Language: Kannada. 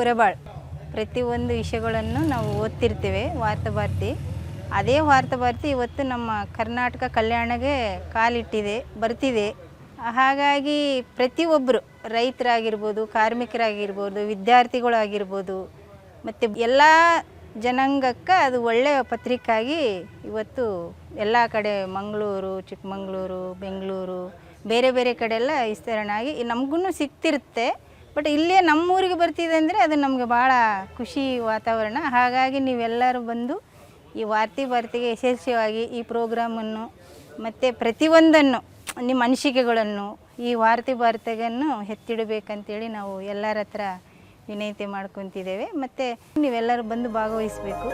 ಪುರಬಾಳ್ ಪ್ರತಿಯೊಂದು ವಿಷಯಗಳನ್ನು ನಾವು ಓದ್ತಿರ್ತೇವೆ ವಾರ್ತಾಭಾರತಿ. ಅದೇ ವಾರ್ತಾಭಾರತಿ ಇವತ್ತು ನಮ್ಮ ಕರ್ನಾಟಕ ಕಲ್ಯಾಣಗೆ ಕಾಲಿಟ್ಟಿದೆ, ಬರ್ತಿದೆ. ಹಾಗಾಗಿ ಪ್ರತಿಯೊಬ್ಬರು ರೈತರಾಗಿರ್ಬೋದು, ಕಾರ್ಮಿಕರಾಗಿರ್ಬೋದು, ವಿದ್ಯಾರ್ಥಿಗಳಾಗಿರ್ಬೋದು ಮತ್ತು ಎಲ್ಲ ಜನಾಂಗಕ್ಕೆ ಅದು ಒಳ್ಳೆಯ ಪತ್ರಿಕೆಯಾಗಿ ಇವತ್ತು ಎಲ್ಲ ಕಡೆ ಮಂಗಳೂರು, ಚಿಕ್ಕಮಗಳೂರು, ಬೆಂಗಳೂರು ಬೇರೆ ಬೇರೆ ಕಡೆ ಎಲ್ಲ ವಿಸ್ತರಣೆ ಆಗಿ ನಮಗೂ ಸಿಗ್ತಿರುತ್ತೆ. ಬಟ್ ಇಲ್ಲೇ ನಮ್ಮೂರಿಗೆ ಬರ್ತಿದೆ ಅಂದರೆ ಅದು ನಮಗೆ ಭಾಳ ಖುಷಿ ವಾತಾವರಣ. ಹಾಗಾಗಿ ನೀವೆಲ್ಲರೂ ಬಂದು ಈ ವಾರ್ತಾಭಾರತಿಗೆ ಯಶಸ್ವಿಯಾಗಿ ಈ ಪ್ರೋಗ್ರಾಮನ್ನು ಮತ್ತು ಪ್ರತಿಯೊಂದನ್ನು ನಿಮ್ಮ ಅನಿಸಿಕೆಗಳನ್ನು ಈ ವಾರ್ತಾಭಾರತಿಯನ್ನು ಎತ್ತಿಡಬೇಕಂತೇಳಿ ನಾವು ಎಲ್ಲರ ಹತ್ರ ವಿನಂತಿ ಮಾಡ್ಕೊತಿದ್ದೇವೆ. ಮತ್ತು ನೀವೆಲ್ಲರೂ ಬಂದು ಭಾಗವಹಿಸಬೇಕು.